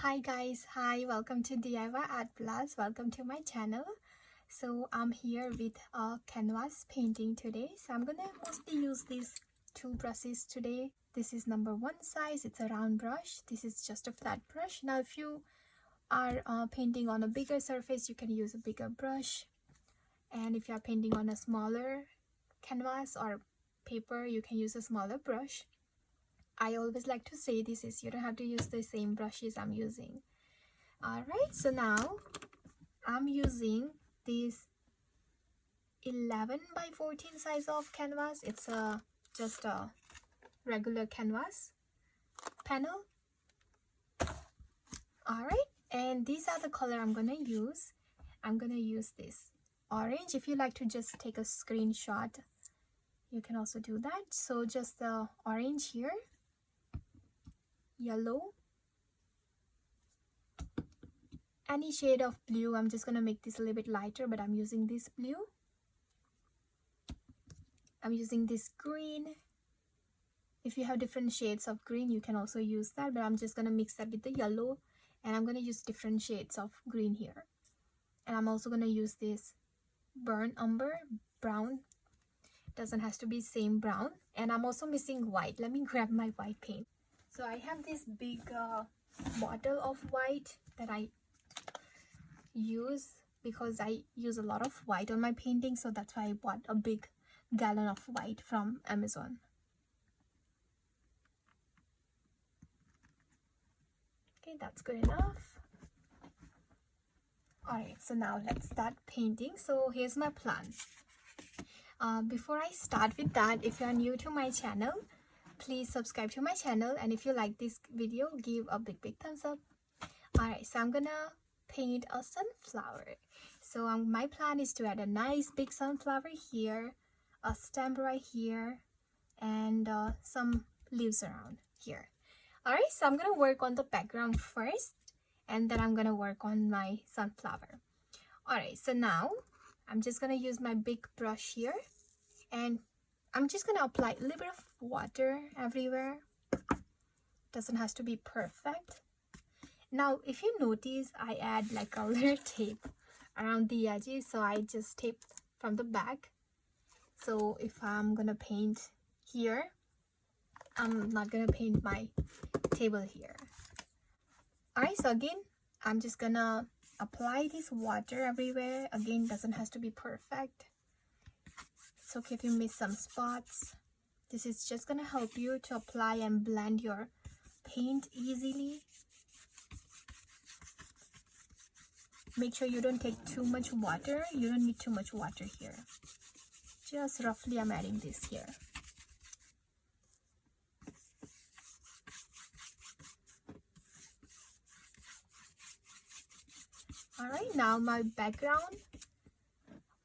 Hi guys, welcome to DIY Art Plus. Welcome to my channel. So I'm here with a canvas painting today. So I'm gonna mostly use these two brushes today. This is number 1 size. It's a round brush. This is just a flat brush. Now if you are painting on a bigger surface, you can use a bigger brush. And if you are painting on a smaller canvas or paper, you can use a smaller brush. I always like to say this is you don't have to use the same brushes I'm using. Alright, so now I'm using this 11 by 14 size of canvas. It's just a regular canvas panel. Alright, and these are the color I'm gonna use. I'm gonna use this orange. If you like to just take a screenshot, you can also do that. So just the orange here, yellow, any shade of blue. I'm just gonna make this a little bit lighter, but I'm using this blue. I'm using this green. If you have different shades of green, you can also use that, but I'm just gonna mix that with the yellow, and I'm gonna use different shades of green here. And I'm also gonna use this burnt umber brown. Doesn't have to be same brown. And I'm also missing white. Let me grab my white paint. So I have this big bottle of white that I use because I use a lot of white on my painting, so that's why I bought a big gallon of white from Amazon. Okay, that's good enough. Alright, so now let's start painting. So here's my plan. Before I start with that, if you are new to my channel, please subscribe to my channel, and if you like this video, give a big thumbs up. Alright, so I'm gonna paint a sunflower. So my plan is to add a nice big sunflower here, a stem right here, and some leaves around here. Alright, so I'm gonna work on the background first, and then I'm gonna work on my sunflower. Alright, so now I'm just gonna use my big brush here, and I'm just gonna apply a little bit of water everywhere. Doesn't have to be perfect. Now if you notice, I add like a little tape around the edges, so I just tape from the back. So if I'm gonna paint here, I'm not gonna paint my table here. Alright, so again, I'm just gonna apply this water everywhere. Again, doesn't have to be perfect. It's okay if you miss some spots. This is just gonna help you to apply and blend your paint easily. Make sure you don't take too much water. You don't need too much water here. Just roughly I'm adding this here. Alright, now my background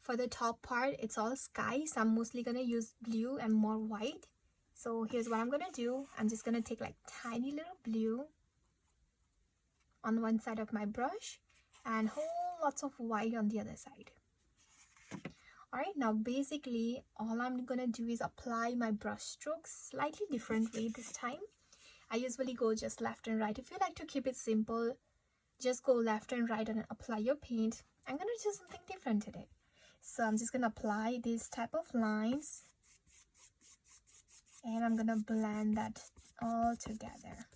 for the top part, it's all sky, so I'm mostly gonna use blue and more white. So here's what I'm gonna do. I'm just gonna take like tiny little blue on one side of my brush and whole lots of white on the other side. Alright, now basically all I'm gonna do is apply my brush strokes slightly different way this time. I usually go just left and right. If you like to keep it simple, just go left and right and apply your paint. I'm gonna do something different today. So I'm just gonna apply these type of lines, and I'm gonna blend that all together.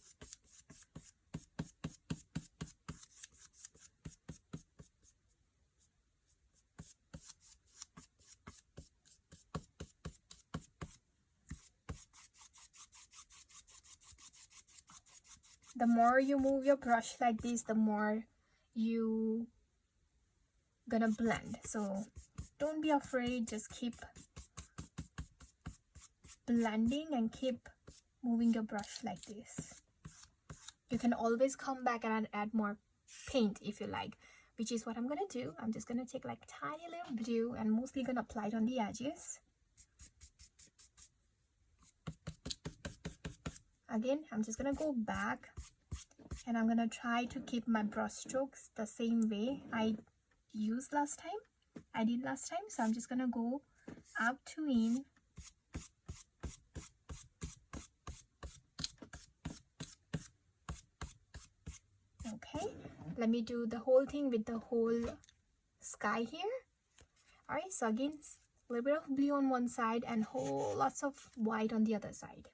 The more you move your brush like this, the more you gonna blend. So don't be afraid, just keep blending and keep moving your brush like this. You can always come back and add more paint if you like, which is what I'm gonna do. I'm just gonna take like tiny little blue and mostly gonna apply it on the edges. Again, I'm just gonna go back, and I'm gonna try to keep my brush strokes the same way I did last time. So I'm just gonna go out to in, let me do the whole thing with the whole sky here. All right, so again, a little bit of blue on one side and lots of white on the other side.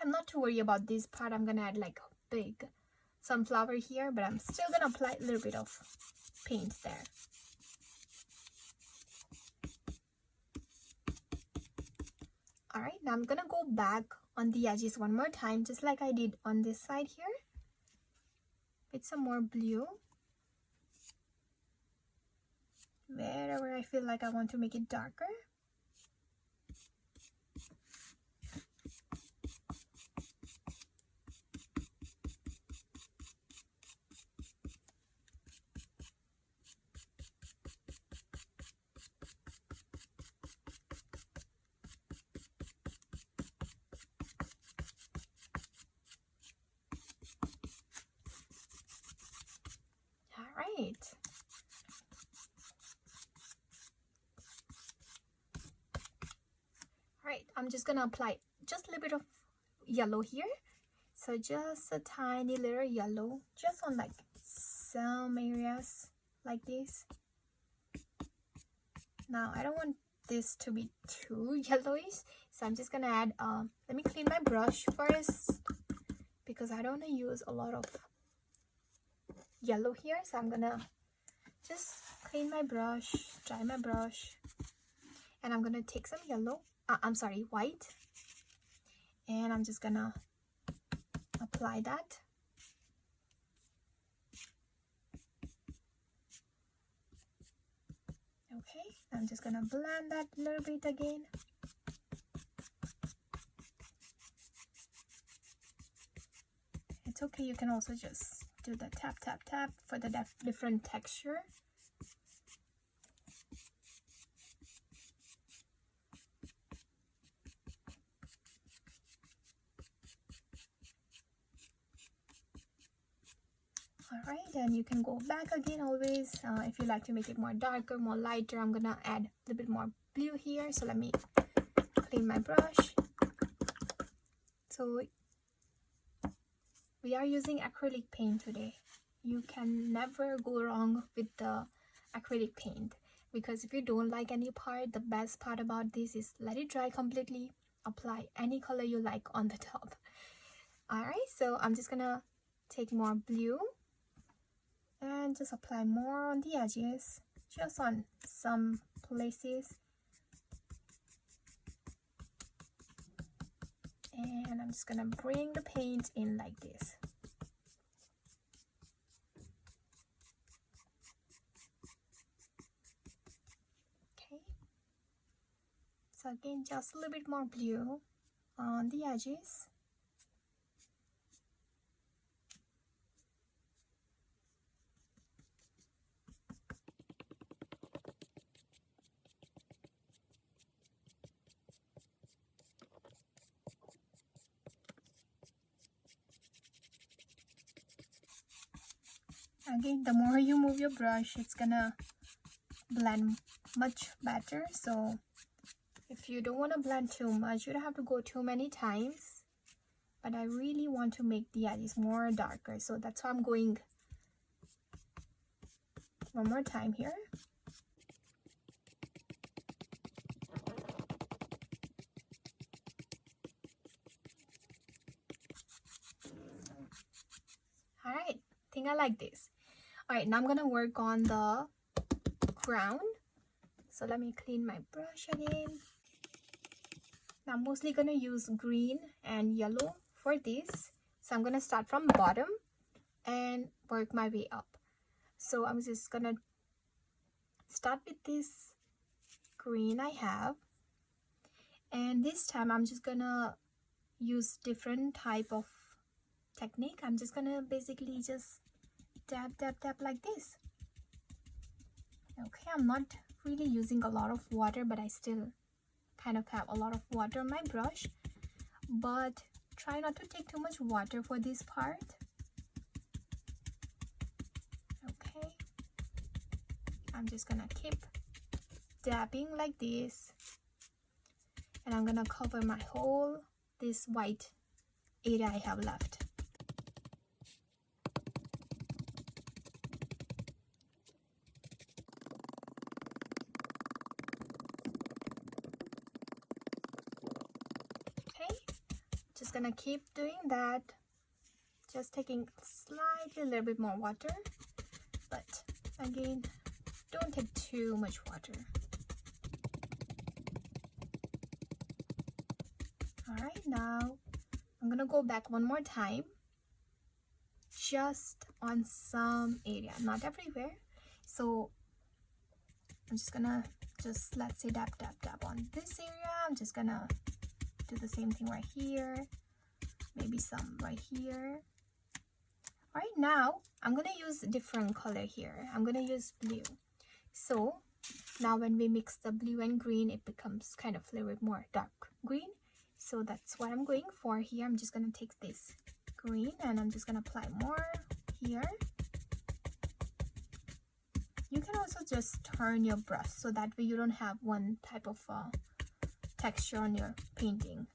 I'm not too worried about this part. I'm gonna add like a big sunflower here, but I'm still gonna apply a little bit of paint there. All right, now I'm gonna go back on the edges one more time, just like I did on this side here, with some more blue. Wherever I feel like I want to make it darker. Right. Alright, I'm just gonna apply just a little bit of yellow here. So just a tiny little yellow, just on like some areas like this. Now I don't want this to be too yellowish, so I'm just gonna add let me clean my brush first, because I don't want to use a lot of yellow here. So I'm gonna just clean my brush, dry my brush, and I'm gonna take some yellow, white, and I'm just gonna apply that. Okay, I'm just gonna blend that a little bit again. It's okay, you can also just do the tap tap tap for the different texture. Alright, then you can go back again always. If you like to make it more darker, more lighter, I'm gonna add a little bit more blue here. So let me clean my brush. So we are using acrylic paint today. You can never go wrong with the acrylic paint, because if you don't like any part, the best part about this is let it dry completely, apply any color you like on the top. Alright, so I'm just gonna take more blue and just apply more on the edges, just on some places. And I'm just gonna bring the paint in like this. Okay, so again, just a little bit more blue on the edges. Again, the more you move your brush, it's gonna blend much better. So if you don't want to blend too much, you don't have to go too many times. But I really want to make the edges more darker, so that's why I'm going one more time here. Alright, I think I like this. Alright, now I'm gonna work on the crown. So let me clean my brush again. Now I'm mostly gonna use green and yellow for this. So I'm gonna start from bottom and work my way up. So I'm just gonna start with this green I have, and this time I'm just gonna use different type of technique. I'm just gonna basically just tap tap tap like this. Okay, I'm not really using a lot of water, but I still kind of have a lot of water on my brush, but try not to take too much water for this part. Okay, I'm just gonna keep dabbing like this, and I'm gonna cover my whole this white area I have left. Okay, just gonna keep doing that, just taking slightly a little bit more water, but again, don't take too much water. Alright, now I'm gonna go back one more time, just on some area, not everywhere. So I'm just gonna let's say dab on this area. I'm just gonna do the same thing right here, maybe some right here. Alright, now I'm gonna use a different color here. I'm gonna use blue. So now when we mix the blue and green, it becomes kind of a little bit more dark green. So that's what I'm going for here. I'm just gonna take this green and I'm just gonna apply more here. You can also just turn your brush so that way you don't have one type of texture on your painting.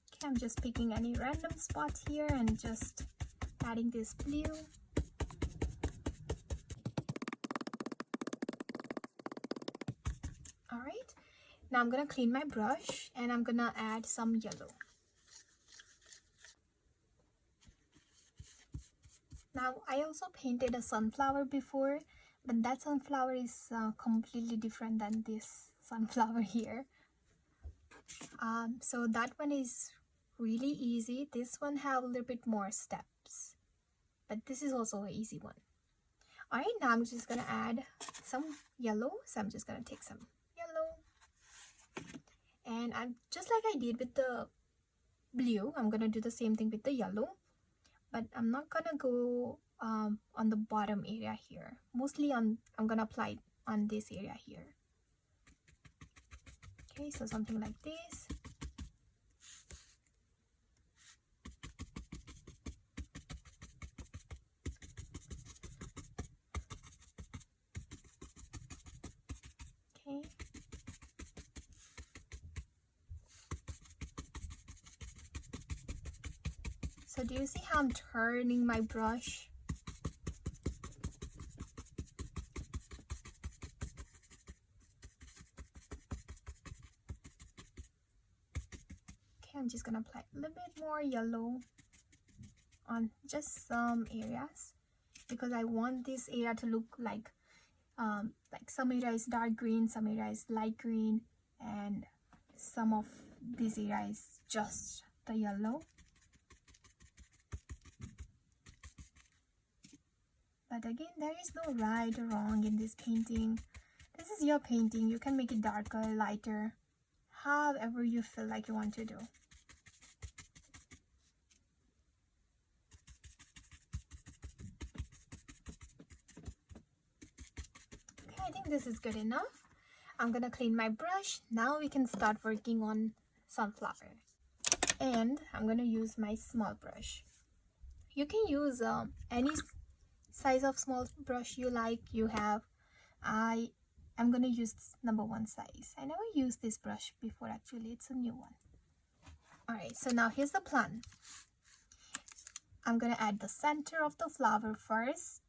Okay, I'm just picking any random spot here and just adding this blue. Alright, now I'm gonna clean my brush and I'm gonna add some yellow. Now I also painted a sunflower before, but that sunflower is completely different than this sunflower here. So that one is really easy. This one have a little bit more steps, but this is also an easy one. Alright, now I'm just gonna add some yellow. So I'm just gonna take some yellow, and I'm just like I did with the blue, I'm gonna do the same thing with the yellow, but I'm not gonna go on the bottom area here. Mostly I'm gonna apply it on this area here. Okay, so something like this. Okay. So do you see how I'm turning my brush? Okay, I'm just gonna apply a little bit more yellow on just some areas because I want this area to look like some area is dark green, some area is light green, and some of this area is just the yellow. But again, there is no right or wrong in this painting. This is your painting. You can make it darker, lighter, however you feel like you want to do. Okay, I think this is good enough. I'm gonna clean my brush. Now we can start working on sunflower. And I'm gonna use my small brush. You can use any size of small brush you like, you have. I am gonna use number 1 size. I never used this brush before, actually. It's a new one. Alright, so now here's the plan. I'm gonna add the center of the flower first,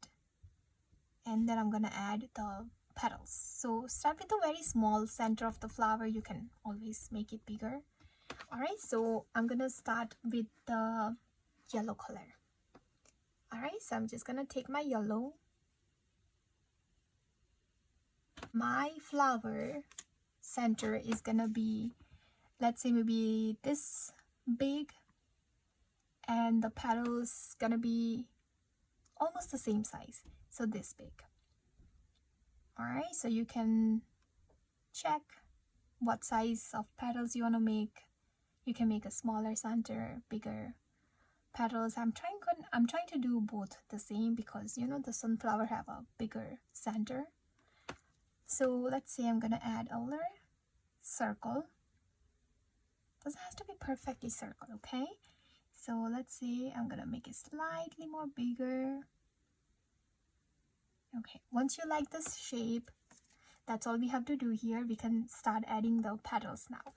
and then I'm gonna add the petals. So start with the very small center of the flower. You can always make it bigger. Alright, so I'm gonna start with the yellow color. Alright, so I'm just gonna take my yellow. My flower center is gonna be, let's say, maybe this big, and the petals gonna be almost the same size, so this big. Alright, so you can check what size of petals you want to make. You can make a smaller center, bigger petals. I'm trying to do both the same because you know the sunflower have a bigger center. So let's say I'm gonna add a little circle. Doesn't have to be perfectly circle, okay? So let's say I'm gonna make it slightly more bigger. Okay, once you like this shape, that's all we have to do here. We can start adding the petals now.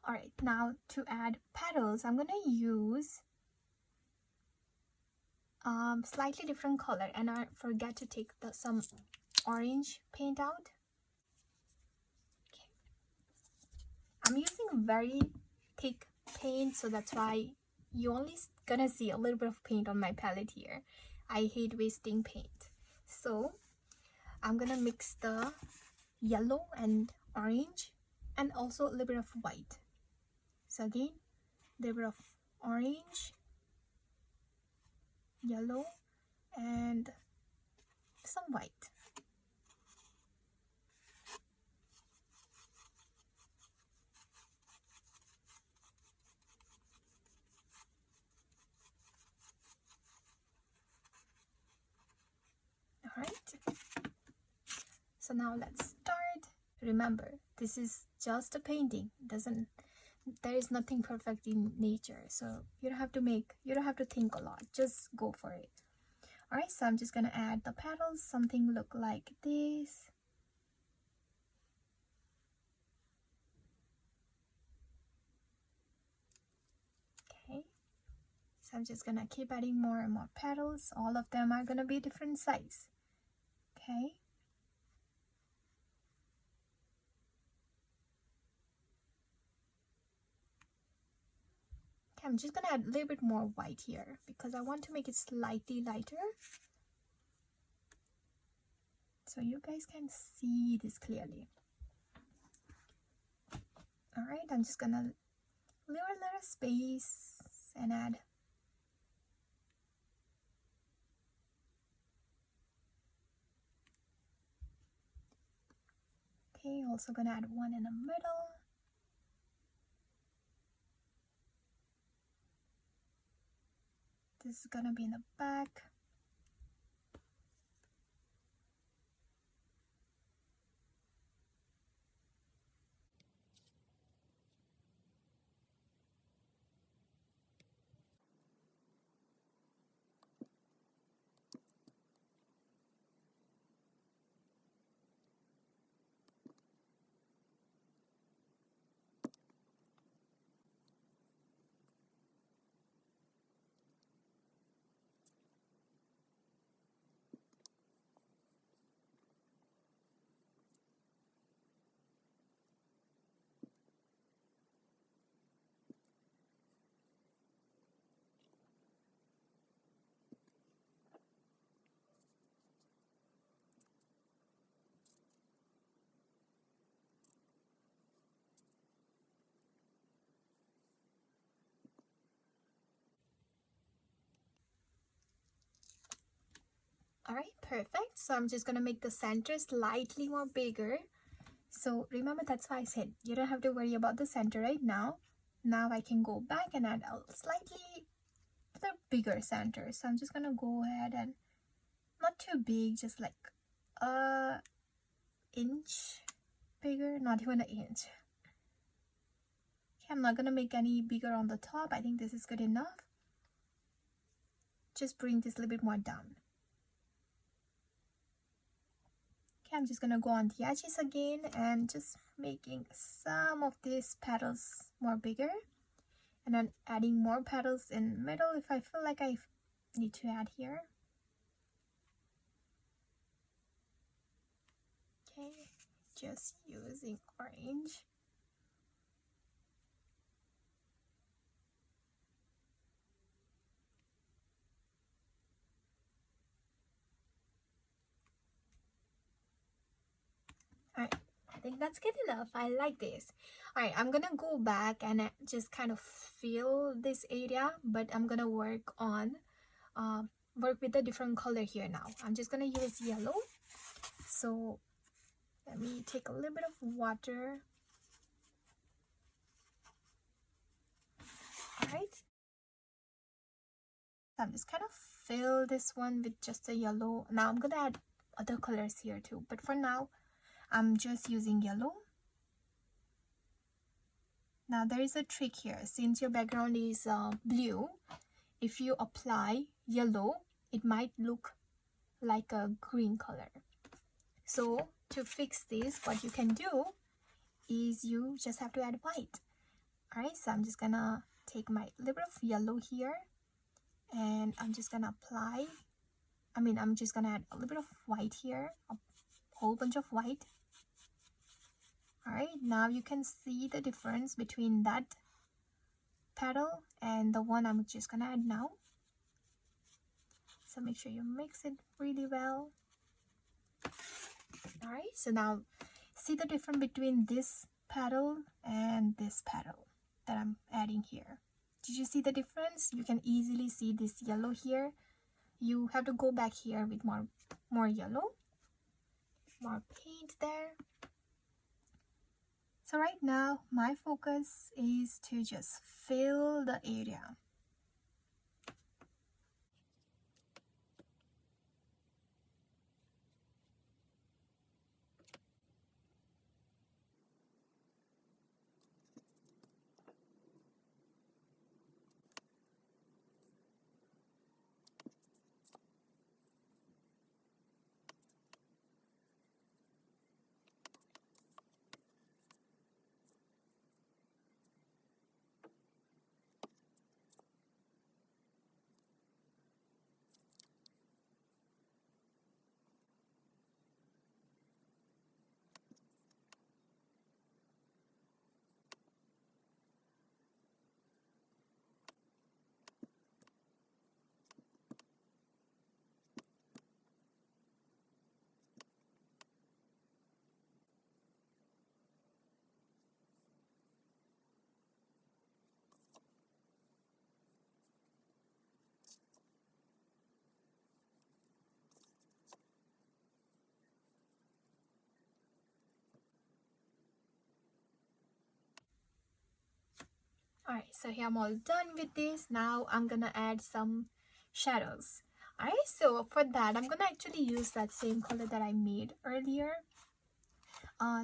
All right, now to add petals, I'm gonna use slightly different color, and I forget to take some orange paint out. Okay. I'm using very thick paint, so that's why you only gonna see a little bit of paint on my palette here. I hate wasting paint. So I'm gonna mix the yellow and orange and also a little bit of white. So again, a little bit of orange, yellow, and some white. All right. So now let's start. Remember, this is just a painting. There is nothing perfect in nature, so you don't have to think a lot. Just go for it. All right, so I'm just gonna add the petals. Something look like this. Okay, so I'm just gonna keep adding more and more petals. All of them are gonna be different size. Okay. I'm just gonna add a little bit more white here because I want to make it slightly lighter so you guys can see this clearly. All right, I'm just gonna leave a little space and add okay, also gonna add one in the middle. This is gonna be in the back. All right, perfect. So I'm just gonna make the center slightly more bigger. So remember, that's why I said you don't have to worry about the center right now. Now I can go back and add a slightly bigger center. So I'm just gonna go ahead and not too big, just like a inch bigger, not even an inch. Okay, I'm not gonna make any bigger on the top. I think this is good enough. Just bring this a little bit more down. Okay, I'm just gonna go on the edges again and just making some of these petals more bigger, and then adding more petals in the middle if I feel like I need to add here. Okay, just using orange. All right, I think that's good enough. I like this. All right, I'm gonna go back and just kind of fill this area, but I'm gonna work with a different color here now. I'm just gonna use yellow. So let me take a little bit of water. right? So I'm just kind of fill this one with just a yellow. Now I'm gonna add other colors here too, but for now I'm just using yellow. Now there is a trick here. Since your background is blue, if you apply yellow, it might look like a green color. So to fix this, what you can do is you just have to add white. Alright, so I'm just gonna take my little bit of yellow here, and I'm just gonna apply, I'm just gonna add a little bit of white here, a whole bunch of white. Alright, now you can see the difference between that petal and the one I'm just gonna add now. So make sure you mix it really well. Alright, so now see the difference between this petal and this petal that I'm adding here. Did you see the difference? You can easily see this yellow here. You have to go back here with more yellow, more paint there. So right now my focus is to just fill the area. Alright, so here I'm all done with this. Now I'm gonna add some shadows. Alright, so for that I'm gonna actually use that same color that I made earlier.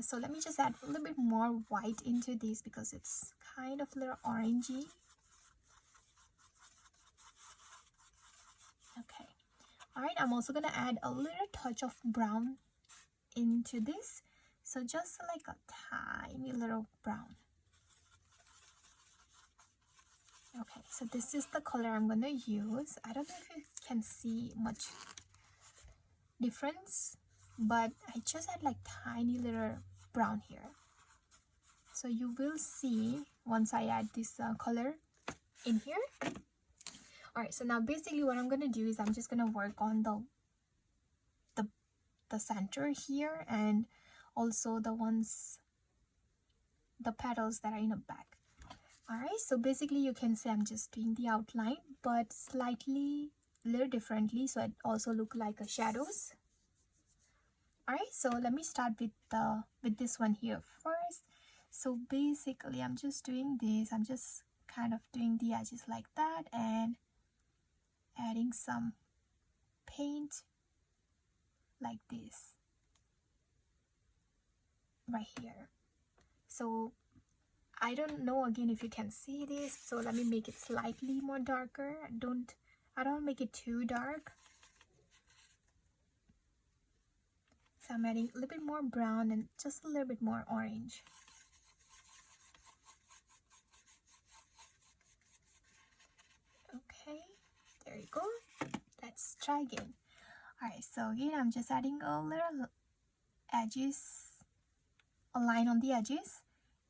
So let me just add a little bit more white into this because it's kind of a little orangey. Okay. Alright, I'm also gonna add a little touch of brown into this. So just like a tiny little brown. Okay, so this is the color I'm gonna use. I don't know if you can see much difference, but I just had like tiny little brown here. So you will see once I add this color in here. Alright, so now basically what I'm gonna do is I'm just gonna work on the center here, and also the petals that are in the back. Alright, so basically you can say I'm just doing the outline, but slightly a little differently, so it also look like a shadows. Alright, so let me start with this one here first. So basically I'm just doing this. I'm just kind of doing the edges like that and adding some paint like this right here. So I don't know again if you can see this, so let me make it slightly more darker. I don't make it too dark. So I'm adding a little bit more brown and just a little bit more orange. Okay, there you go. Let's try again. Alright, so again I'm just adding a little edges, a line on the edges,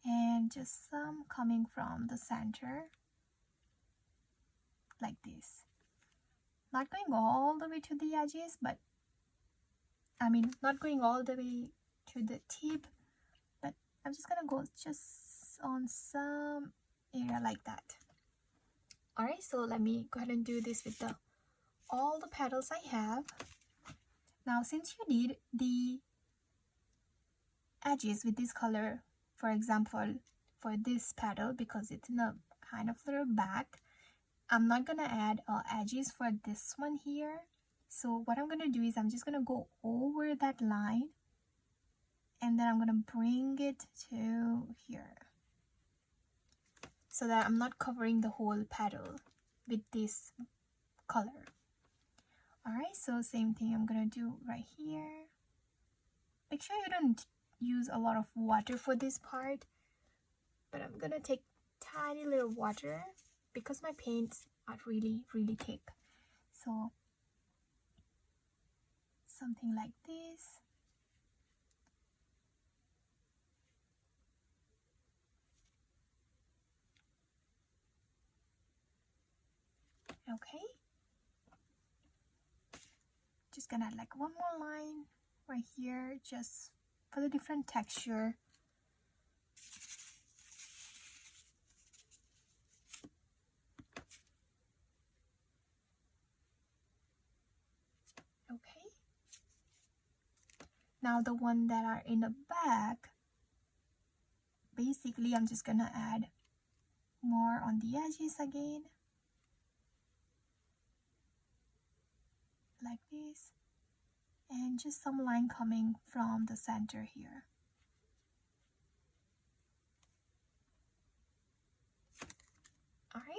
and just some coming from the center like this. Not going all the way to the edges, but not going all the way to the tip, but I'm just gonna go just on some area like that. Alright, so let me go ahead and do this with all the petals I have. Now since you did the edges with this color, for example for this petal, because it's in a kind of little back. I'm not gonna add edges for this one here. So what I'm gonna do is I'm just gonna go over that line, and then I'm gonna bring it to here, so that I'm not covering the whole petal with this color. Alright, so same thing I'm gonna do right here. Make sure you don't use a lot of water for this part, but I'm gonna take tiny little water because my paints are really thick. So something like this. Okay, just gonna add like one more line right here just for the different texture. Okay, now the one that are in the back, basically I'm just gonna add more on the edges again, like this, and just some line coming from the center here. All right.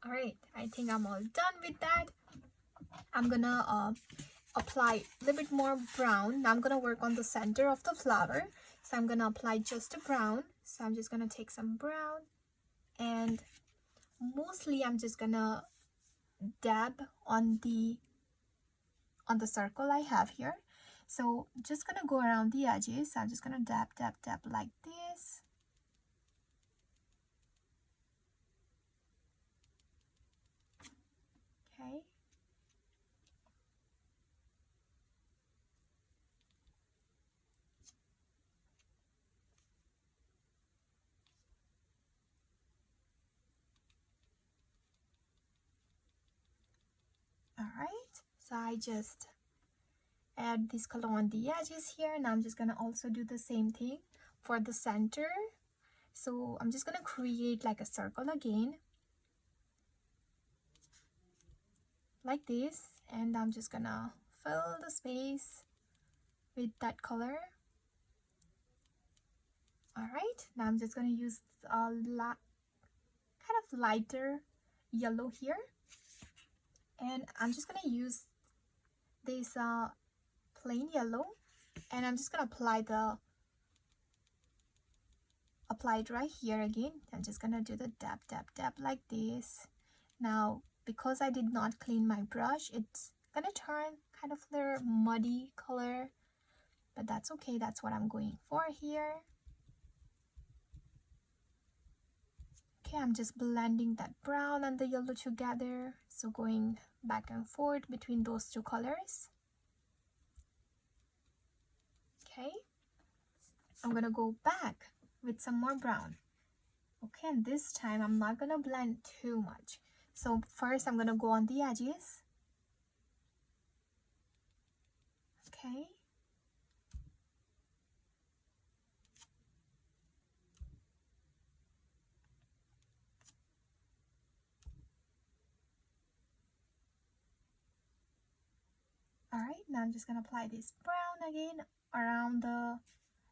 All right, I think I'm all done with that. I'm gonna apply a little bit more brown. Now I'm gonna work on the center of the flower, so I'm gonna apply just a brown. So I'm just gonna take some brown, and mostly I'm just gonna dab on the circle I have here. So just gonna go around the edges. I'm just gonna dab like this. Okay. All right, so I just add this color on the edges here, and I'm just gonna also do the same thing for the center. So I'm just gonna create like a circle again, like this, and I'm just gonna fill the space with that color. All right, now I'm just gonna use a kind of lighter yellow here, and I'm just gonna use this plain yellow, and I'm just gonna apply it right here again. I'm just gonna do the dab like this. Now because I did not clean my brush, it's gonna turn kind of their muddy color, but that's okay. That's what I'm going for here. Okay, I'm just blending that brown and the yellow together, so going back and forth between those two colors. Okay, I'm gonna go back with some more brown. Okay, and this time I'm not gonna blend too much. So first I'm gonna go on the edges. Okay. Alright, now I'm just gonna apply this brown again around the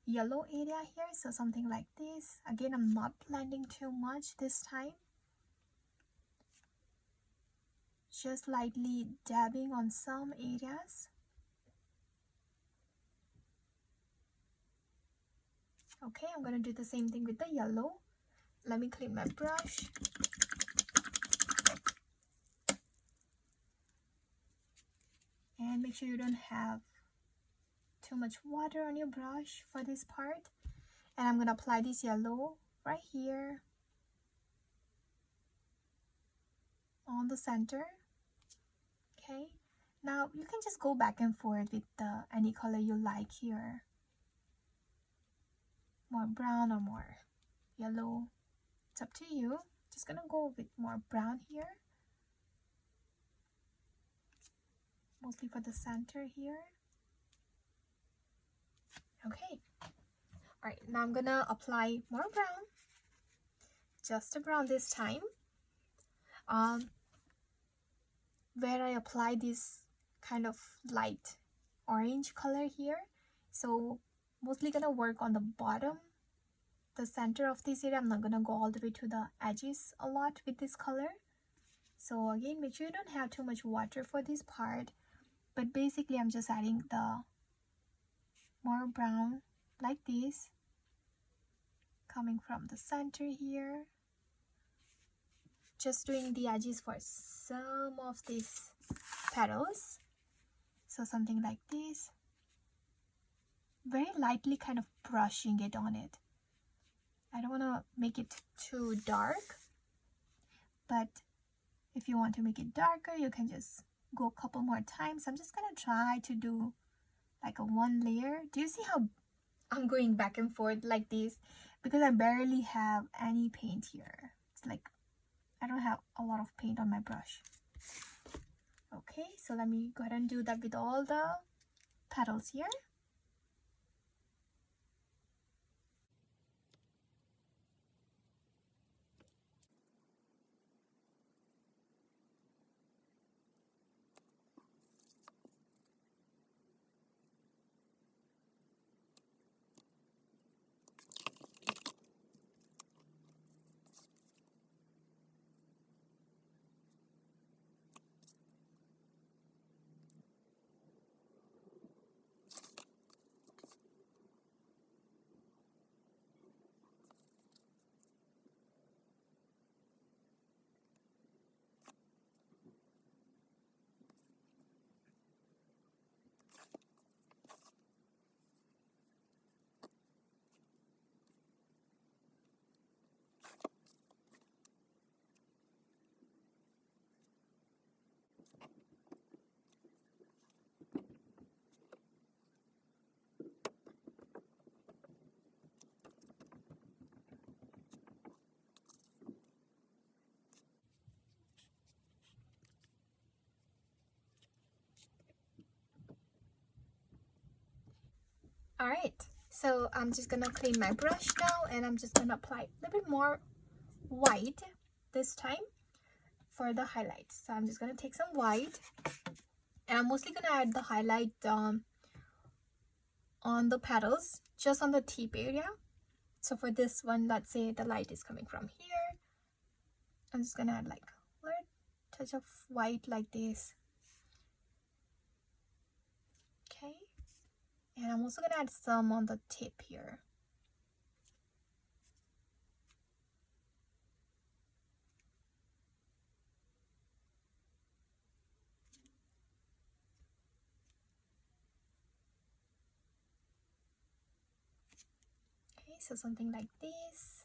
yellow area here, so something like this. Again, I'm not blending too much this time, just lightly dabbing on some areas. Okay, I'm gonna do the same thing with the yellow. Let me clean my brush. And make sure you don't have too much water on your brush for this part. And I'm gonna apply this yellow right here on the center. Okay, now you can just go back and forth with any color you like here. More brown or more yellow, it's up to you. Just gonna go with more brown here, mostly for the center here. Okay, all right, now I'm gonna apply more brown, just a brown this time. Where I apply this kind of light orange color here, so mostly gonna work on the bottom, the center of this area. I'm not gonna go all the way to the edges a lot with this color. So again, make sure you don't have too much water for this part, but basically I'm just adding the more brown like this, coming from the center here, just doing the edges for some of these petals. So something like this, very lightly kind of brushing it on it. I don't want to make it too dark, but if you want to make it darker, you can just go a couple more times. I'm just gonna try to do like a one layer. Do you see how I'm going back and forth like this? Because I barely have any paint here. It's like I don't have a lot of paint on my brush. Okay, so let me go ahead and do that with all the petals here. All right, so I'm just gonna clean my brush now, and I'm just gonna apply a little bit more white this time for the highlights. So I'm just gonna take some white, and I'm mostly gonna add the highlight on the petals, just on the tip area. So for this one, let's say the light is coming from here, I'm just gonna add like a little touch of white like this. Okay, and I'm also gonna add some on the tip here. so something like this.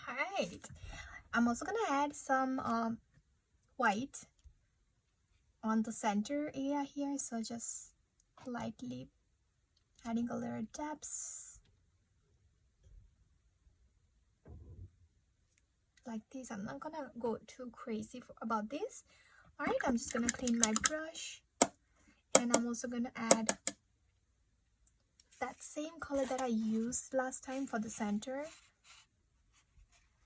Alright, I'm also gonna add some white on the center area here, so just lightly adding a little depths like this. I'm not gonna go too crazy about this. Alright, I'm just gonna clean my brush, and I'm also gonna add that same color that I used last time for the center.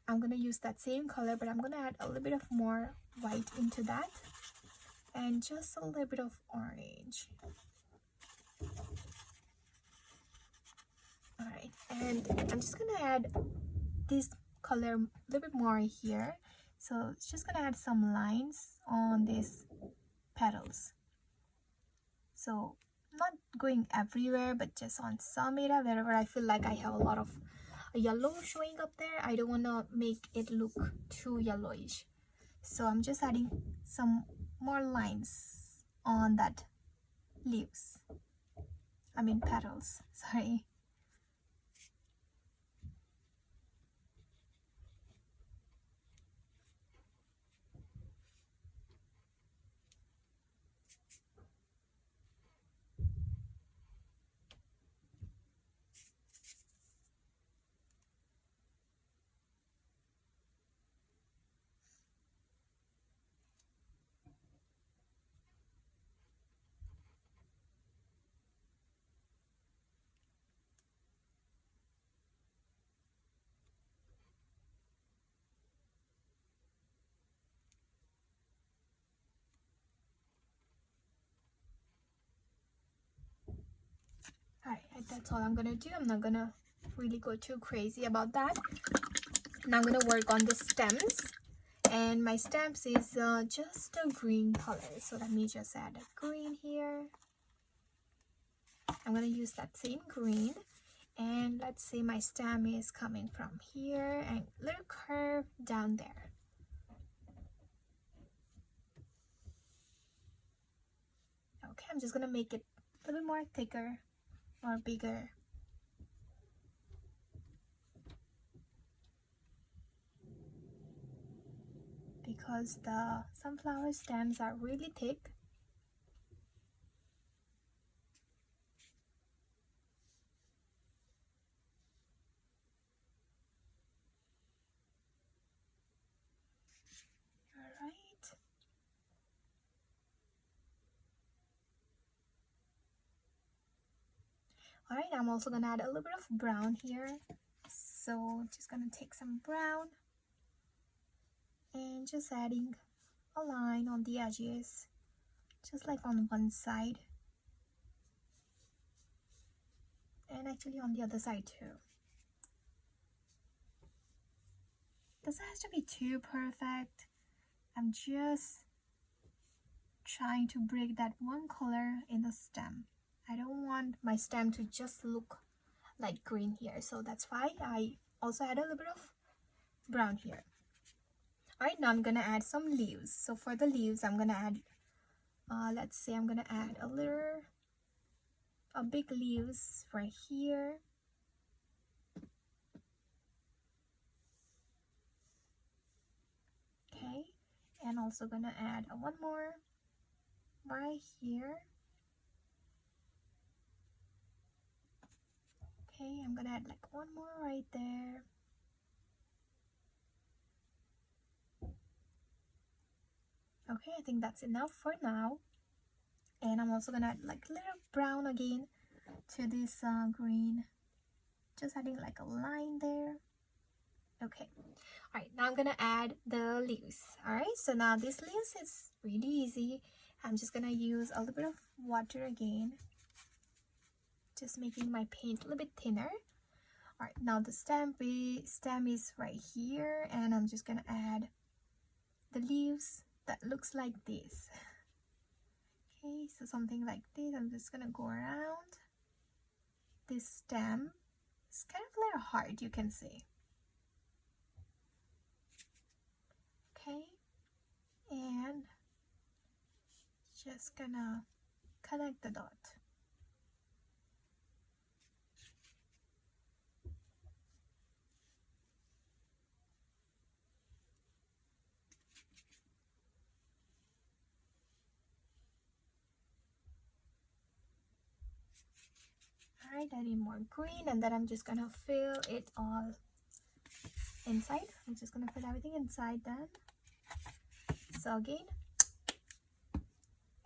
I'm gonna use that same color, but I'm gonna add a little bit of more white into that, and just a little bit of orange. Alright, and I'm just gonna add this color a little bit more here. So it's just gonna add some lines on these petals. So not going everywhere, but just on some area, wherever I feel like I have a lot of yellow showing up there. I don't want to make it look too yellowish, so I'm just adding some more lines on that leaves, petals, sorry. Alright, that's all I'm gonna do. I'm not gonna really go too crazy about that. Now I'm gonna work on the stems, and my stems is just a green color, so let me just add a green here. I'm gonna use that same green, and let's say my stem is coming from here and little curve down there. Okay, I'm just gonna make it a little bit more thicker or bigger. Because the sunflower stems are really thick. Alright. Alright, I'm also gonna add a little bit of brown here. So just gonna take some brown and just adding a line on the edges, just like on one side, and actually on the other side too. Doesn't have to be too perfect. I'm just trying to break that one color in the stem. I don't want my stem to just look like green here, so that's why I also add a little bit of brown here. Alright, now I'm gonna add some leaves. So for the leaves, I'm gonna add let's say I'm gonna add a big leaves right here, and also gonna add one more right here. Okay, I'm gonna add like one more right there. Okay, I think that's enough for now. And I'm also gonna add like a little brown again to this green, just adding like a line there. Okay, all right, now I'm gonna add the leaves. All right, so now this leaves is really easy. I'm just gonna use a little bit of water again, just making my paint a little bit thinner. All right, now the stem is right here, and I'm just gonna add the leaves that looks like this. Okay, so something like this. I'm just gonna go around this stem. It's kind of like a heart, you can see. Okay, and just gonna connect the dot. Alright, I need more green, and then I'm just gonna fill it all inside. I'm just gonna fill everything inside then. So again,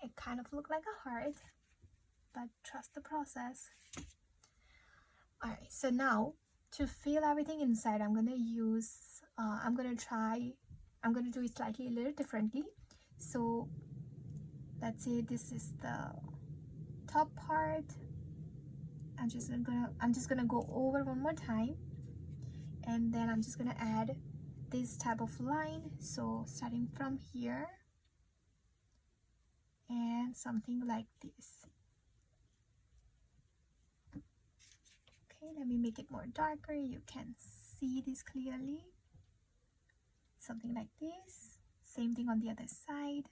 it kind of looked like a heart, but trust the process. Alright, so now to fill everything inside, I'm gonna use I'm gonna do it slightly a little differently. So let's say this is the top part. I'm just gonna go over one more time, and then I'm just gonna add this type of line. So starting from here and something like this. Okay, let me make it more darker. You can see this clearly. Something like this. Same thing on the other side.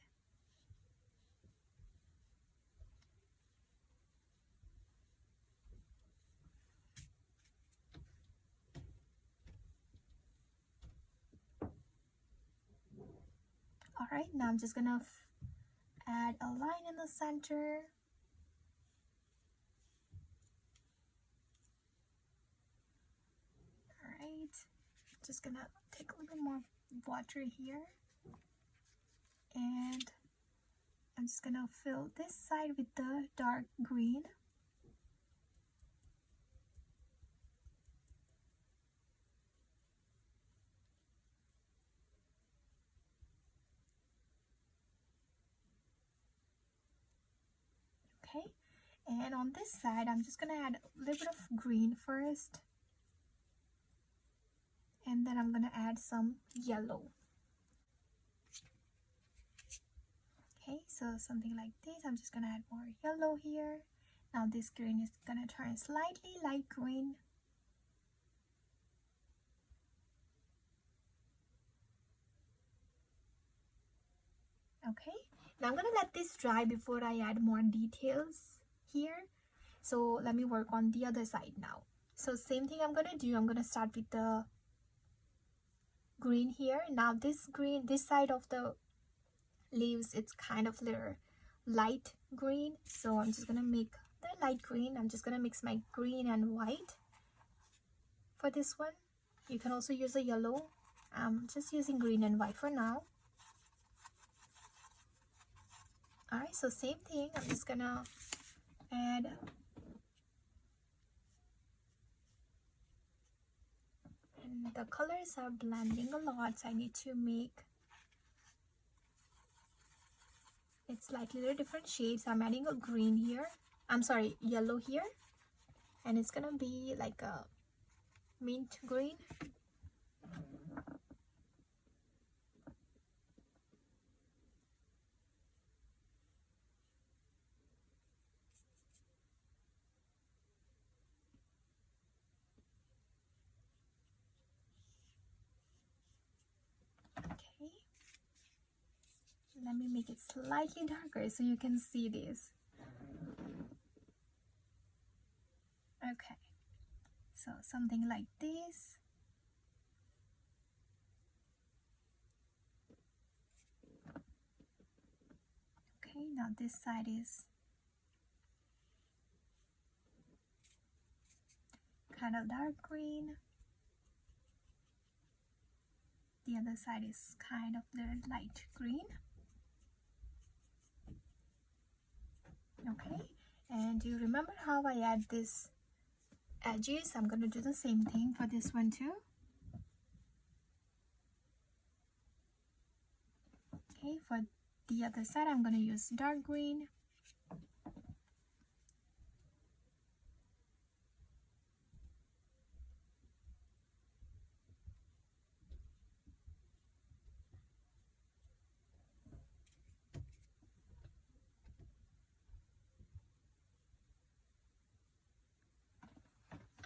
Alright, now I'm just gonna add a line in the center. Alright, just gonna take a little bit more water here, and I'm just gonna fill this side with the dark green. Okay, and on this side I'm just gonna add a little bit of green first, and then I'm gonna add some yellow. Okay, so something like this. I'm just gonna add more yellow here. Now this green is gonna turn slightly light green. Okay, now I'm gonna let this dry before I add more details here. So let me work on the other side now. So same thing I'm gonna do. I'm gonna start with the green here. Now this green, this side of the leaves, it's kind of little light green, so I'm just gonna make the light green. I'm just gonna mix my green and white for this one. You can also use a yellow. I'm just using green and white for now. Alright, so same thing. I'm just gonna add and the colors are blending a lot, so I need to make it slightly little different shades. I'm adding a green here, I'm sorry, yellow here, and it's gonna be like a mint green. Okay, let me make it slightly darker so you can see this. Okay, so something like this. Okay, now this side is kind of dark green. The other side is kind of the light green. Okay, and do you remember how I add this edges? I'm going to do the same thing for this one too. Okay, for the other side I'm going to use dark green.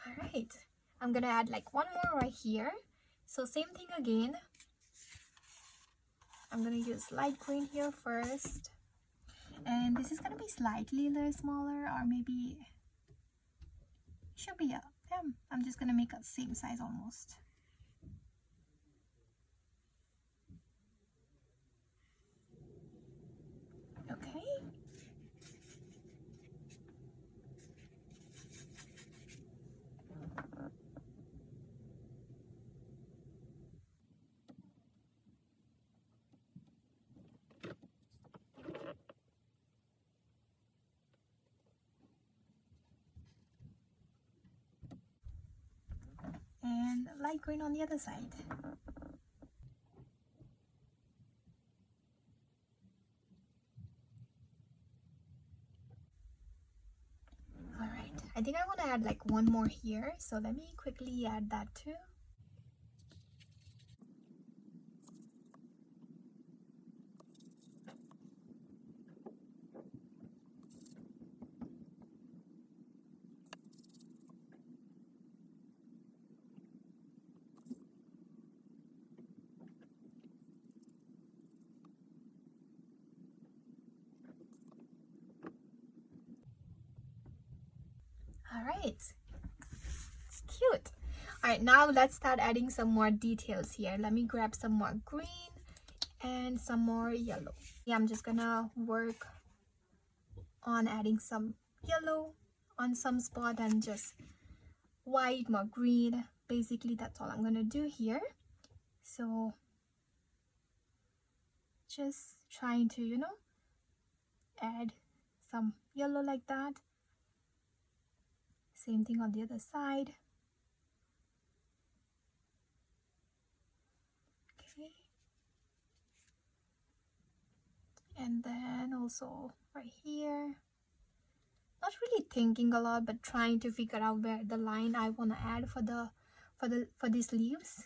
Alright, I'm gonna add like one more right here. So same thing again. I'm gonna use light green here first. And this is gonna be slightly a little smaller, or maybe should be a, yeah, I'm just gonna make a same size almost. Okay. And light green on the other side. Alright, I think I want to add like one more here, so let me quickly add that too. Alright, it's cute. Alright, now let's start adding some more details here. Let me grab some more green and some more yellow. Yeah, I'm just gonna work on adding some yellow on some spot and just white, more green. Basically, that's all I'm gonna do here. So just trying to, you know, add some yellow like that. Same thing on the other side. Okay. And then also right here. Not really thinking a lot, but trying to figure out where the line I want to add for these leaves.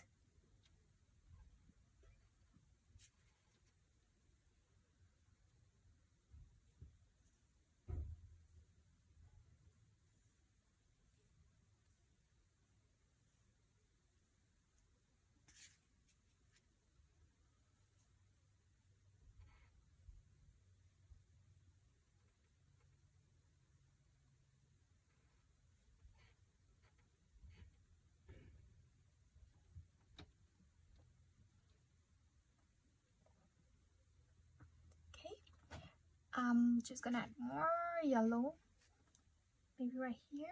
Okay, I'm just gonna add more yellow, maybe right here.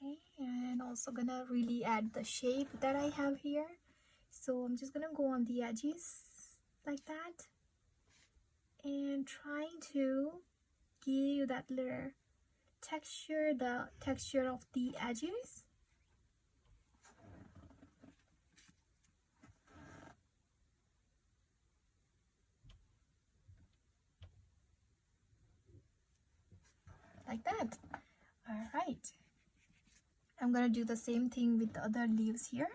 Okay, and also gonna really add the shape that I have here. So I'm just gonna go on the edges like that and trying to give that little texture, the texture of the edges. Like that. All right, I'm gonna do the same thing with the other leaves here.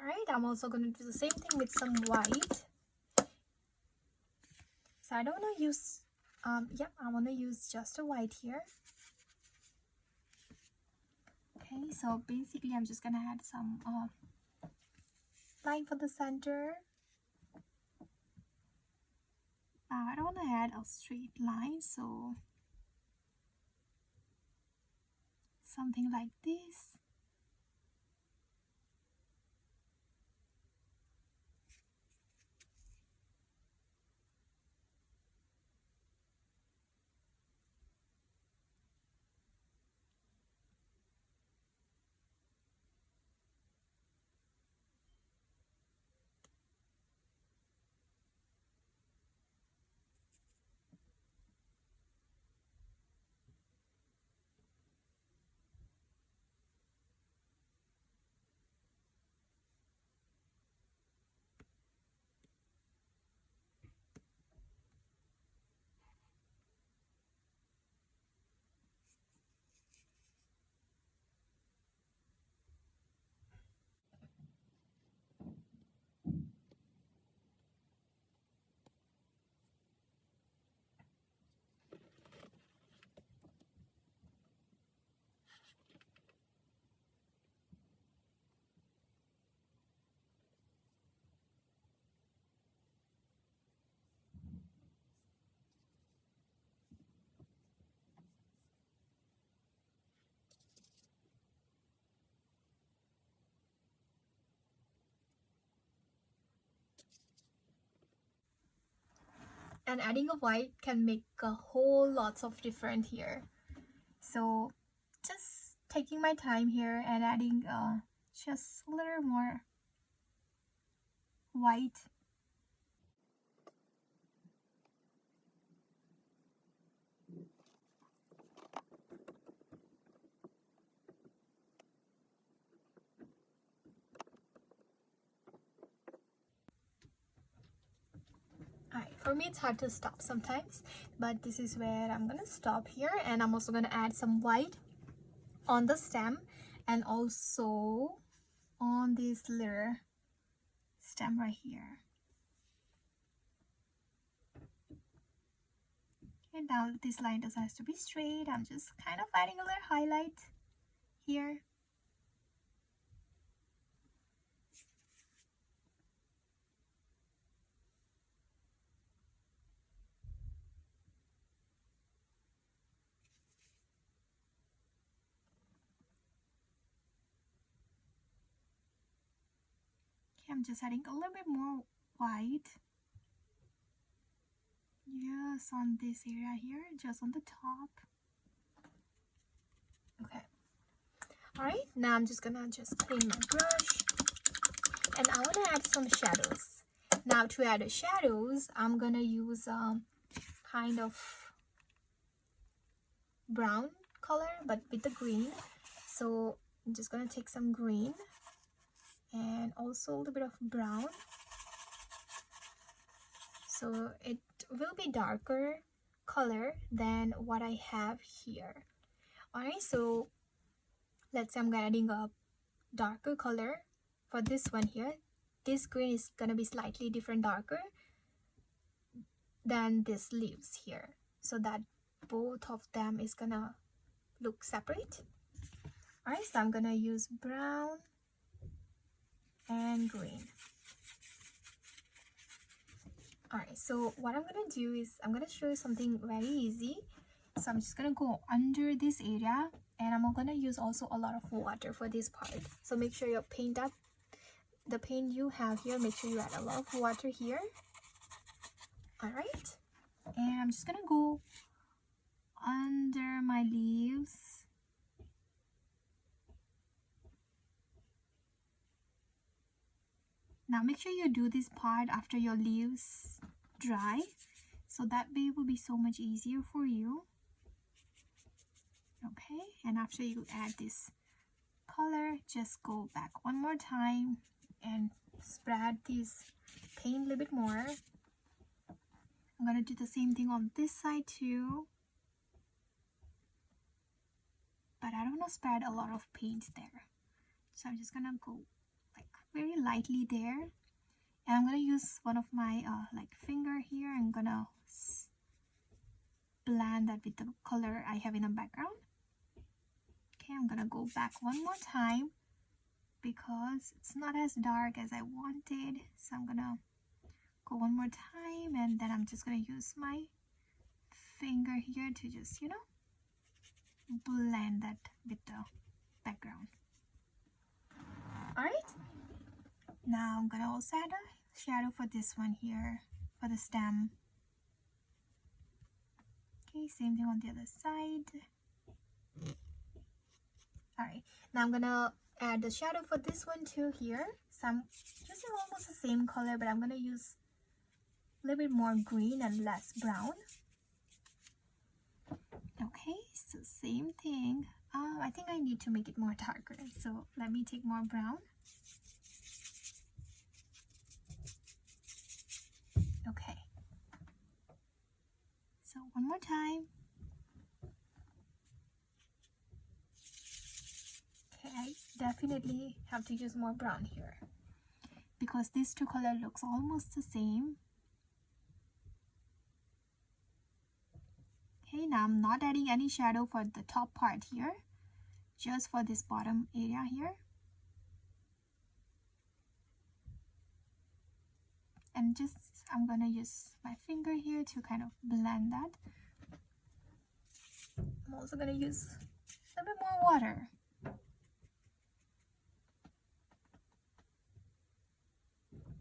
Alright, I'm also going to do the same thing with some white. So I don't want to use, yeah, I want to use just a white here. Okay, so basically I'm just going to add some line for the center. I don't want to add a straight line, so something like this. And adding a white can make a whole lots of difference here. So just taking my time here and adding just a little more white. Alright, for me it's hard to stop sometimes, but this is where I'm gonna stop here, and I'm also gonna add some white on the stem and also on this little stem right here. And now this line doesn't have to be straight. I'm just kind of adding a little highlight here. Okay, I'm just adding a little bit more white. Yes, on this area here, just on the top. Okay. Alright, now I'm just gonna clean my brush, and I want to add some shadows. Now to add the shadows, I'm gonna use kind of brown color but with the green. So I'm just gonna take some green and also a little bit of brown, so it will be darker color than what I have here. Alright, so let's say I'm adding a darker color for this one here. This green is gonna be slightly different darker than this leaves here, so that both of them is gonna look separate. Alright, so I'm gonna use brown and green. Alright, so what I'm gonna do is I'm gonna show you something very easy. So I'm just gonna go under this area, and I'm gonna use also a lot of water for this part. So make sure your paint up, the paint you have here, make sure you add a lot of water here. Alright, and I'm just gonna go under my leaves. Now make sure you do this part after your leaves dry, so that way it will be so much easier for you. Okay, and after you add this color, just go back one more time and spread this paint a little bit more. I'm gonna do the same thing on this side too, but I don't want to spread a lot of paint there, so I'm just gonna go like very lightly there. And I'm gonna use one of my like finger here. I'm gonna blend that with the color I have in the background. Okay, I'm gonna go back one more time because it's not as dark as I wanted. So I'm gonna go one more time, and then I'm just gonna use my finger here to just, you know, blend that with the background. Alright, now I'm gonna also add a shadow for this one here, for the stem. Okay, same thing on the other side. Alright, now I'm gonna add the shadow for this one too here. So I'm using almost the same color, but I'm gonna use a little bit more green and less brown. Okay, so same thing. I think I need to make it more darker, so let me take more brown. Okay, so one more time. Okay, I definitely have to use more brown here because these two colors looks almost the same. Okay, now I'm not adding any shadow for the top part here, just for this bottom area here. And just, I'm gonna use my finger here to kind of blend that. I'm also gonna use a bit more water.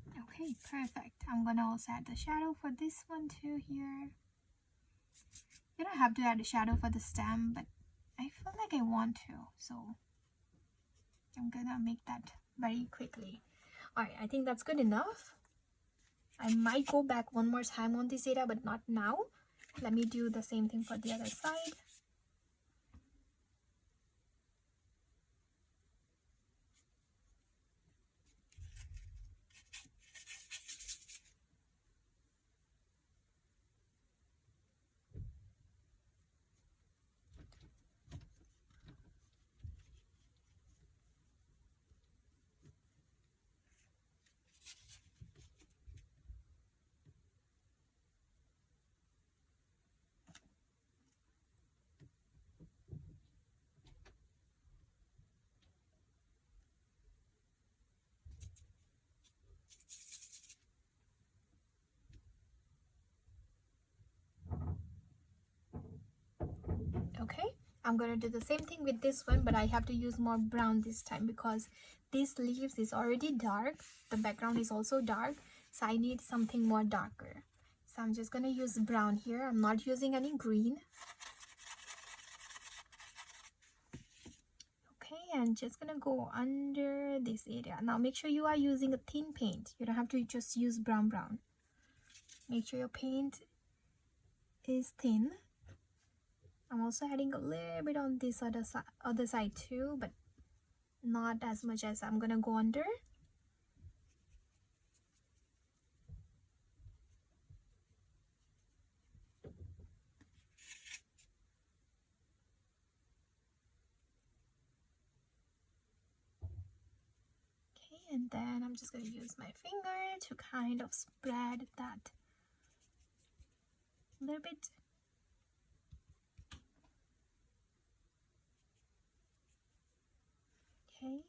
Okay, perfect. I'm gonna also add the shadow for this one too here. You don't have to add a shadow for the stem, but I feel like I want to, so I'm gonna make that very quickly. Alright, I think that's good enough. I might go back one more time on this area, but not now. Let me do the same thing for the other side. Okay, I'm gonna do the same thing with this one, but I have to use more brown this time because this leaves is already dark. The background is also dark, so I need something more darker. So I'm just gonna use brown here. I'm not using any green. Okay, and just gonna go under this area. Now make sure you are using a thin paint. You don't have to just use brown. Make sure your paint is thin. I'm also adding a little bit on this other side too, but not as much as I'm gonna go under. Okay, and then I'm just gonna use my finger to kind of spread that a little bit. Okay,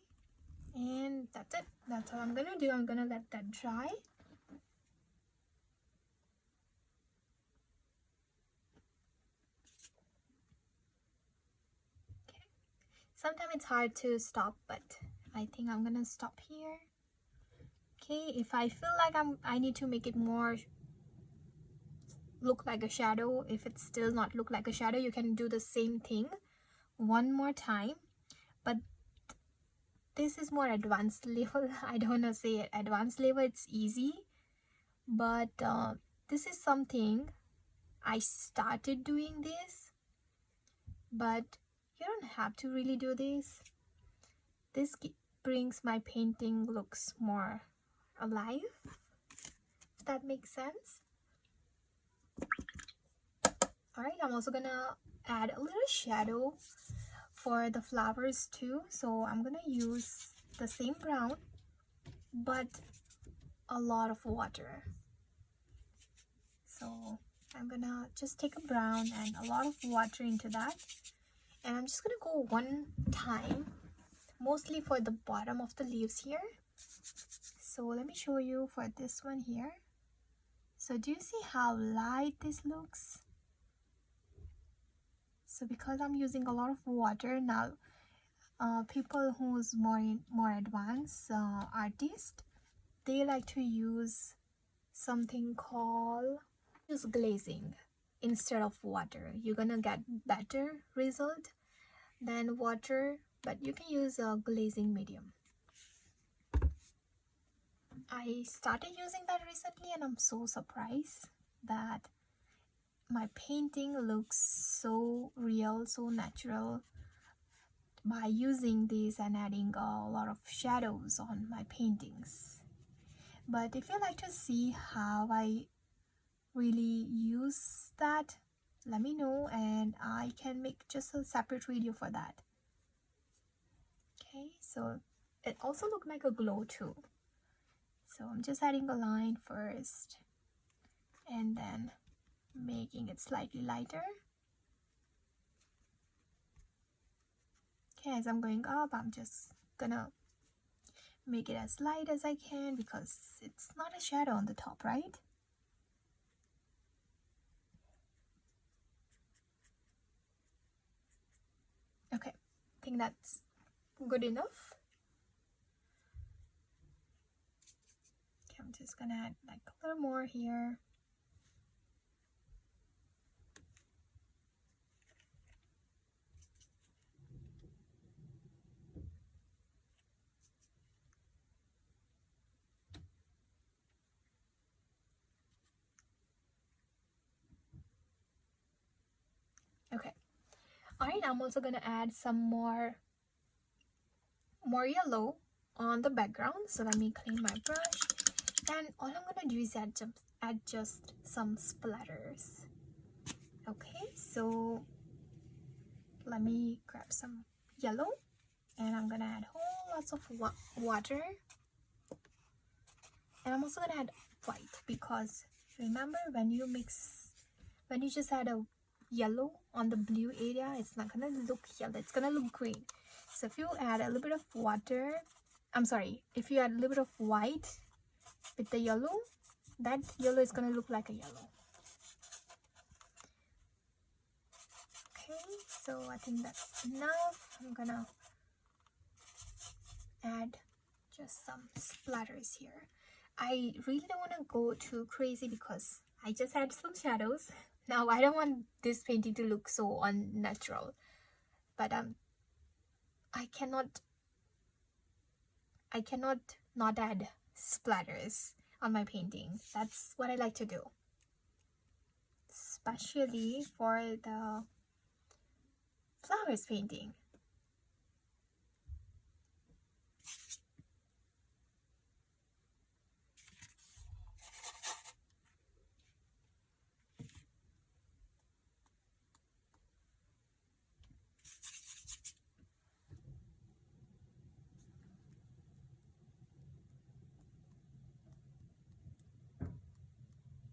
and that's it. That's all I'm gonna do. I'm gonna let that dry. Okay, sometimes it's hard to stop, but I think I'm gonna stop here. Okay, if I feel like I need to make it more look like a shadow, if it's still not look like a shadow, you can do the same thing one more time, but this is more advanced level. I don't want to say advanced level, it's easy, but this is something I started doing this, but you don't have to really do this. This brings my painting looks more alive, if that makes sense. Alright, I'm also gonna add a little shadow for the flowers too, so I'm gonna use the same brown but a lot of water. So I'm gonna just take a brown and a lot of water into that, and I'm just gonna go one time, mostly for the bottom of the leaves here. So let me show you for this one here. So do you see how light this looks? So because I'm using a lot of water now, people who's more advanced artists, they like to use something called glazing instead of water. You're gonna get better result than water, but you can use a glazing medium. I started using that recently and I'm so surprised that my painting looks so real, so natural by using this and adding a lot of shadows on my paintings. But if you like to see how I really use that, let me know and I can make just a separate video for that. Okay, so it also looked like a glow too. So I'm just adding a line first and then making it slightly lighter. Okay, as I'm going up, I'm just gonna make it as light as I can because it's not a shadow on the top, right? Okay, I think that's good enough. Okay, I'm just gonna add like a little more here. Okay, alright, I'm also gonna add some more yellow on the background. So let me clean my brush, and all I'm gonna do is add just some splatters. Okay, so let me grab some yellow and I'm gonna add whole lots of water, and I'm also gonna add white because remember when you just add a yellow on the blue area, it's not gonna look yellow, it's gonna look green. So if you add a little bit of water, if you add a little bit of white with the yellow, that yellow is gonna look like a yellow. Okay, so I think that's enough. I'm gonna add just some splatters here. I really don't want to go too crazy because I just add some shadows. Now I don't want this painting to look so unnatural, but I cannot not add splatters on my painting. That's what I like to do, especially for the flowers painting.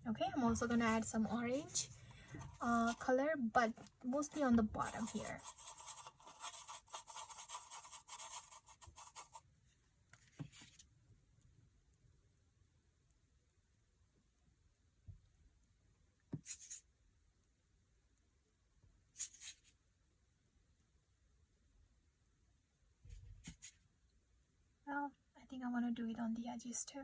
Okay, I'm also gonna add some orange color, but mostly on the bottom here. Well, I think I want to do it on the edges too.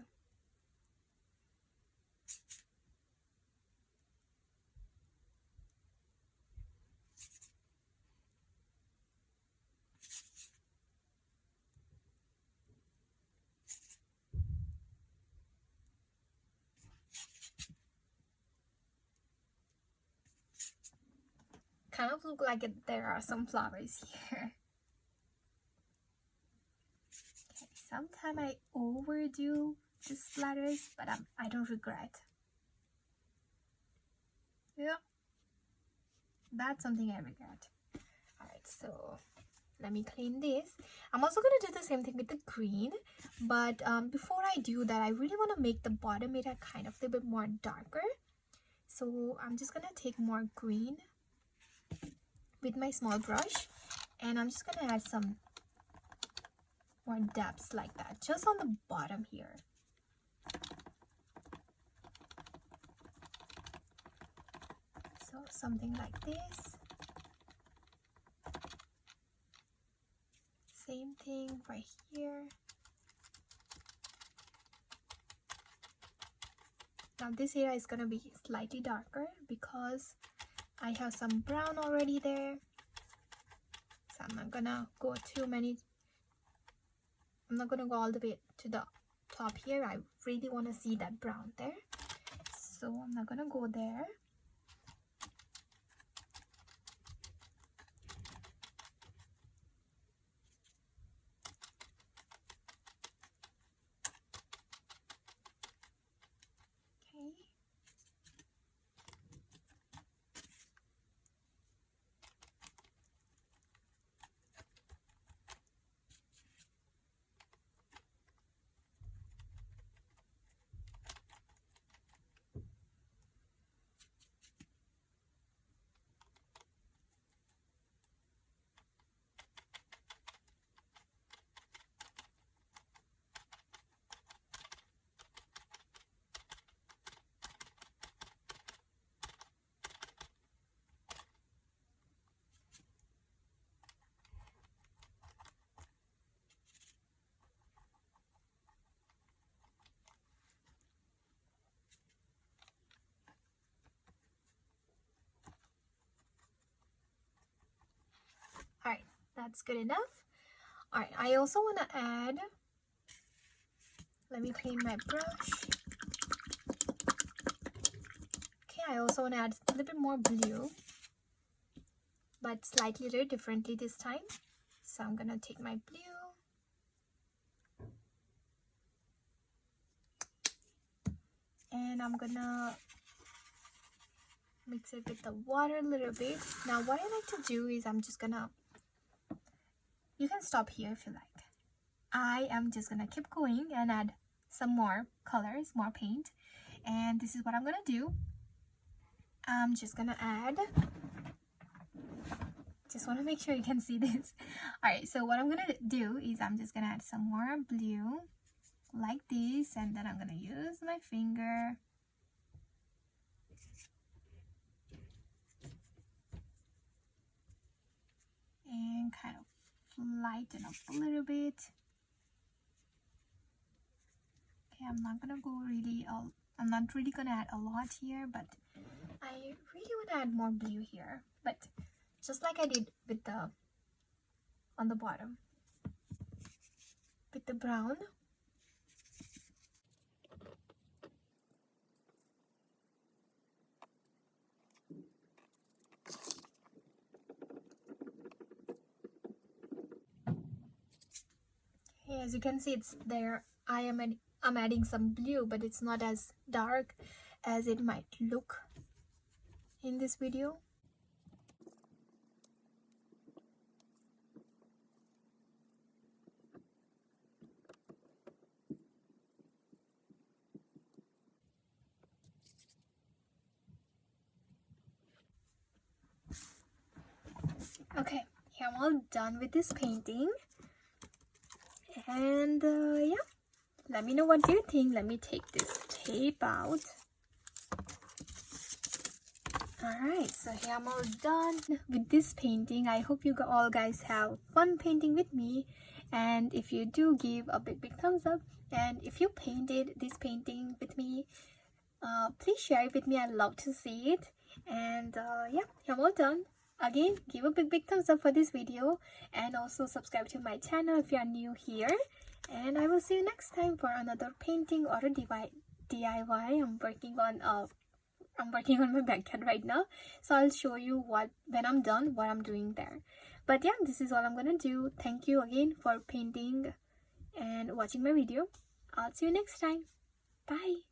Kind of look like there are some flowers here. Okay, sometimes I overdo the splatters, but I don't regret. Yeah, that's something I regret. Alright, so let me clean this. I'm also going to do the same thing with the green, but before I do that, I really want to make the bottom area kind of a little bit more darker. So I'm just going to take more green with my small brush, and I'm just going to add some more depths like that, just on the bottom here. So something like this. Same thing right here. Now this area is gonna be slightly darker because I have some brown already there. So I'm not gonna go I'm not gonna go all the way to the top here. I really want to see that brown there. So I'm not gonna go there. Alright, that's good enough. Alright, I also want to add, let me clean my brush. Okay, I also want to add a little bit more blue, but slightly a little differently this time. So I'm going to take my blue. And I'm going to mix it with the water a little bit. Now what I like to do is I'm just going to, you can stop here if you like. I am just going to keep going and add some more colors, more paint. And this is what I'm going to do. I'm just going to add, just want to make sure you can see this. Alright, so what I'm going to do is I'm just going to add some more blue like this, and then I'm going to use my finger and kind of lighten up a little bit. Okay, I'm not gonna add a lot here, but I really want to add more blue here, but just like I did with the on the bottom with the brown. Okay, as you can see, it's there. I'm adding some blue, but it's not as dark as it might look in this video. Okay, here I'm all done with this painting. And yeah, let me know what you think. Let me take this tape out. Alright, so here I'm all done with this painting. I hope you all guys have fun painting with me. And if you do, give a big thumbs up. And if you painted this painting with me, please share it with me. I'd love to see it. And yeah, I'm all done. Again, give a big thumbs up for this video, and also subscribe to my channel if you are new here. And I will see you next time for another painting or a DIY. I'm working on my backyard right now, so I'll show you when I'm done what I'm doing there. But yeah, this is all I'm gonna do. Thank you again for painting and watching my video. I'll see you next time. Bye.